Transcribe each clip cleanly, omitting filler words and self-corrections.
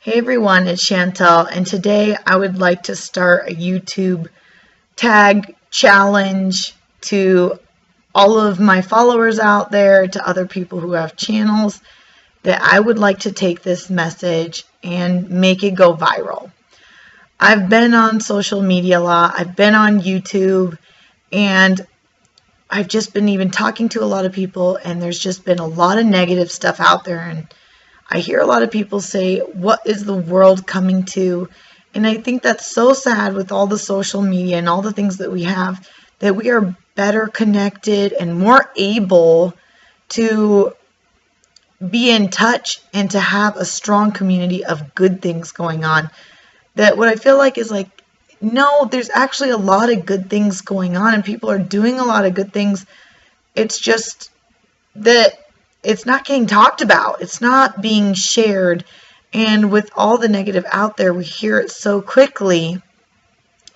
Hey everyone, it's Chantel, and today I would like to start a YouTube tag challenge to all of my followers out there, to other people who have channels, that I would like to take this message and make it go viral. I've been on social media a lot, I've been on YouTube, and I've just been even talking to a lot of people, and there's just been a lot of negative stuff out there, and I hear a lot of people say, what is the world coming to? And I think that's so sad with all the social media and all the things that we have, that we are better connected and more able to be in touch and to have a strong community of good things going on. That what I feel like is like, no, there's actually a lot of good things going on and people are doing a lot of good things. It's just that it's not getting talked about. It's not being shared. And with all the negative out there, we hear it so quickly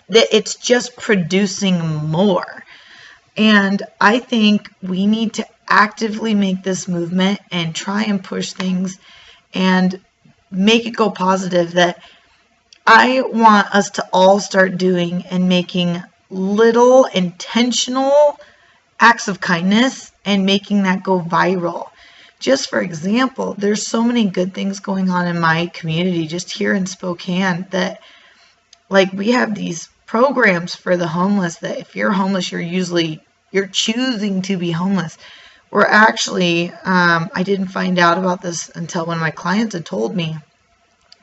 that it's just producing more. And I think we need to actively make this movement and try and push things and make it go positive. That I want us to all start doing and making little intentional acts of kindness and making that go viral. Just for example, there's so many good things going on in my community just here in Spokane, that like we have these programs for the homeless, that if you're homeless, you're choosing to be homeless. We're actually, I didn't find out about this until one of my clients had told me,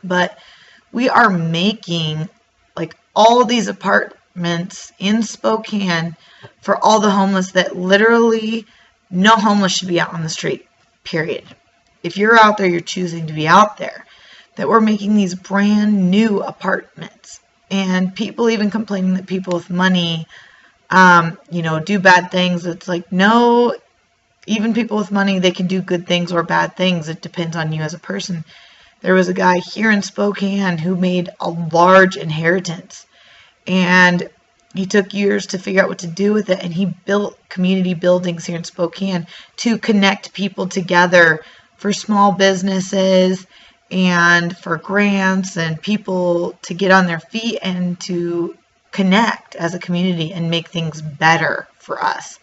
but we are making like all these apartments in Spokane for all the homeless, that literally no homeless should be out on the street. Period. If you're out there, you're choosing to be out there. That we're making these brand new apartments, and people even complaining that people with money, do bad things. It's like, no, even people with money, they can do good things or bad things. It depends on you as a person. There was a guy here in Spokane who made a large inheritance, and he took years to figure out what to do with it, and he built community buildings here in Spokane to connect people together for small businesses and for grants and people to get on their feet and to connect as a community and make things better for us.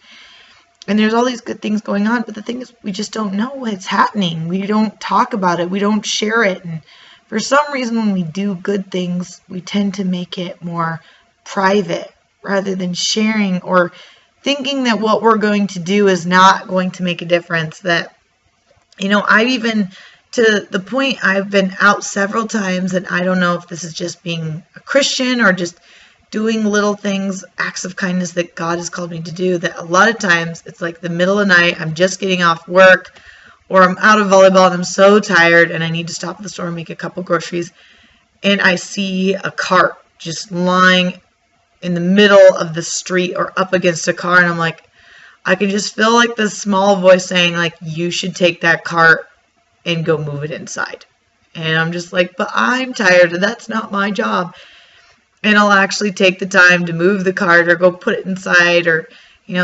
And there's all these good things going on, but the thing is, we just don't know what's happening. We don't talk about it. We don't share it. And for some reason, when we do good things, we tend to make it more private, rather than sharing or thinking that what we're going to do is not going to make a difference. That, I've even, to the point, I've been out several times, and I don't know if this is just being a Christian or just doing little things, acts of kindness that God has called me to do, that a lot of times it's like the middle of the night, I'm just getting off work, or I'm out of volleyball and I'm so tired and I need to stop at the store and make a couple groceries, and I see a cart just lying in the middle of the street or up against a car, and I'm like, I can just feel like this small voice saying, like, you should take that cart and go move it inside. And I'm just like, but I'm tired and that's not my job. And I'll actually take the time to move the cart or go put it inside, or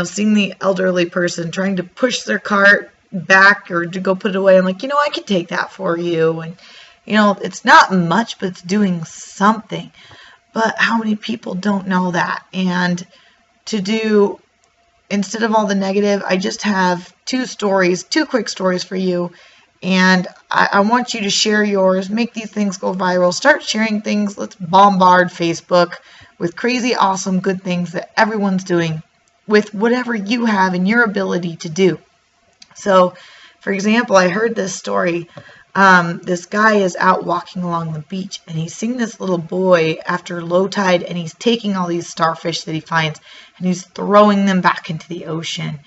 seeing the elderly person trying to push their cart back or to go put it away, I'm like, I could take that for you. And it's not much, but it's doing something. But how many people don't know that? And instead of all the negative, I just have two quick stories for you. And I want you to share yours, make these things go viral, start sharing things. Let's bombard Facebook with crazy, awesome, good things that everyone's doing with whatever you have and your ability to do. So, for example, I heard this story. This guy is out walking along the beach, and he's seeing this little boy after low tide, and he's taking all these starfish that he finds and he's throwing them back into the ocean.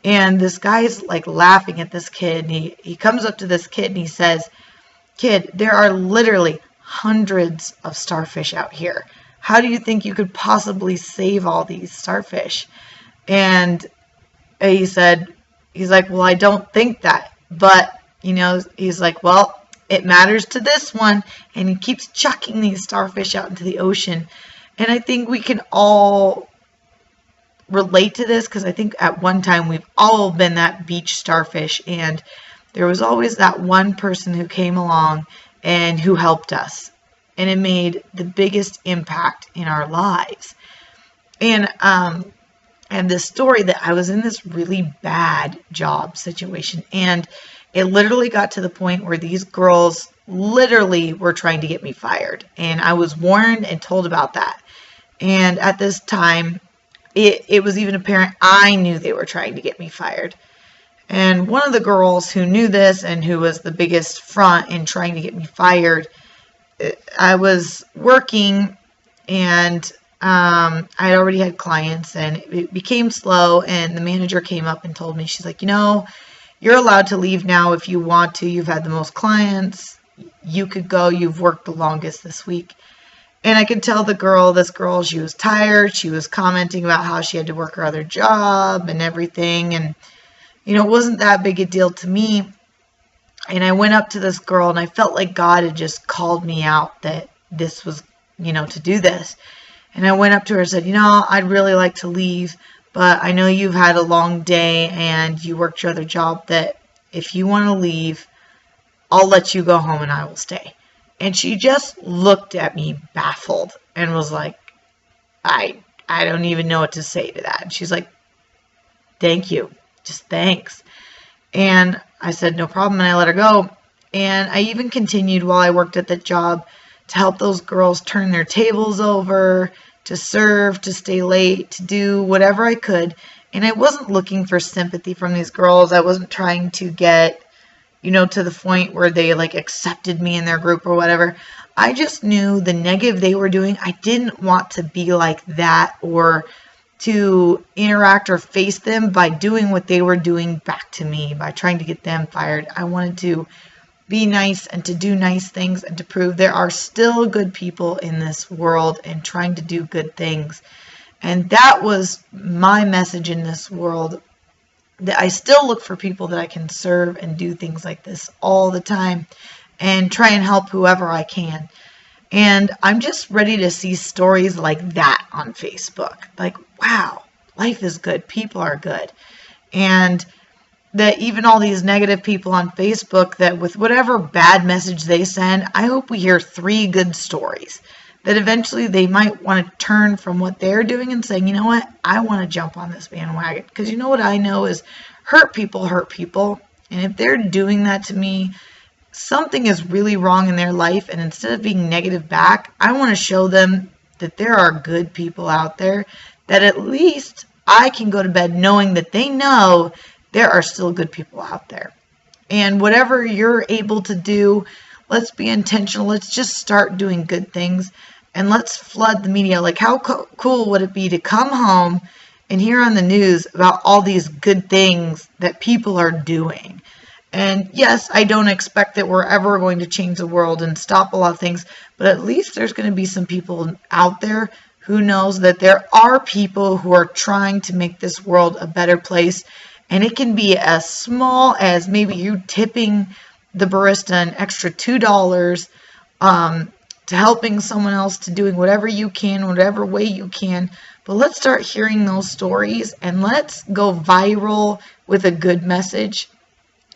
And this guy's like laughing at this kid, and he comes up to this kid and he says, "Kid, there are literally hundreds of starfish out here. How do you think you could possibly save all these starfish?" And he's like, "Well, I don't think that, but he's like, well, it matters to this one." And he keeps chucking these starfish out into the ocean. And I think we can all relate to this, because I think at one time we've all been that beach starfish, and there was always that one person who came along and who helped us. And it made the biggest impact in our lives. And this story that I was in this really bad job situation, and it literally got to the point where these girls literally were trying to get me fired. And I was warned and told about that. And at this time, it was even apparent I knew they were trying to get me fired. And one of the girls who knew this and who was the biggest front in trying to get me fired, I was working, and I had already had clients, and it became slow, and the manager came up and told me, she's like, you're allowed to leave now if you want to. You've had the most clients. You could go. You've worked the longest this week. And I could tell this girl, she was tired. She was commenting about how she had to work her other job and everything. And, it wasn't that big a deal to me. And I went up to this girl, and I felt like God had just called me out that this was, to do this. And I went up to her and said, I'd really like to leave, but I know you've had a long day and you worked your other job, that if you want to leave, I'll let you go home and I will stay. And she just looked at me baffled and was like, I don't even know what to say to that. And she's like, thank you. Just thanks. And I said, no problem. And I let her go. And I even continued while I worked at that job to help those girls turn their tables over, to serve, to stay late, to do whatever I could. And I wasn't looking for sympathy from these girls. I wasn't trying to get, to the point where they accepted me in their group or whatever. I just knew the negative they were doing. I didn't want to be like that, or to interact or face them by doing what they were doing back to me, by trying to get them fired. I wanted to be nice and to do nice things and to prove there are still good people in this world and trying to do good things. And that was my message in this world, that I still look for people that I can serve and do things like this all the time and try and help whoever I can. And I'm just ready to see stories like that on Facebook. Like, wow, life is good. People are good. And that even all these negative people on Facebook, that with whatever bad message they send, I hope we hear 3 good stories. That eventually they might want to turn from what they're doing and saying, you know what, I want to jump on this bandwagon. Because what I know is hurt people hurt people. And if they're doing that to me, something is really wrong in their life. And instead of being negative back, I want to show them that there are good people out there, that at least I can go to bed knowing that they know there are still good people out there. And whatever you're able to do, let's be intentional. Let's just start doing good things, and let's flood the media. Like, how cool would it be to come home and hear on the news about all these good things that people are doing? And yes, I don't expect that we're ever going to change the world and stop a lot of things, but at least there's going to be some people out there who knows that there are people who are trying to make this world a better place. And it can be as small as maybe you tipping the barista an extra $2 to helping someone else, to doing whatever you can, whatever way you can. But let's start hearing those stories, and let's go viral with a good message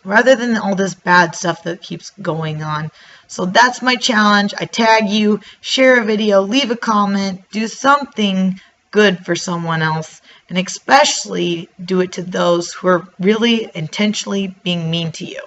rather than all this bad stuff that keeps going on. So that's my challenge. I tag you, share a video, leave a comment, do something good for someone else, and especially do it to those who are really intentionally being mean to you.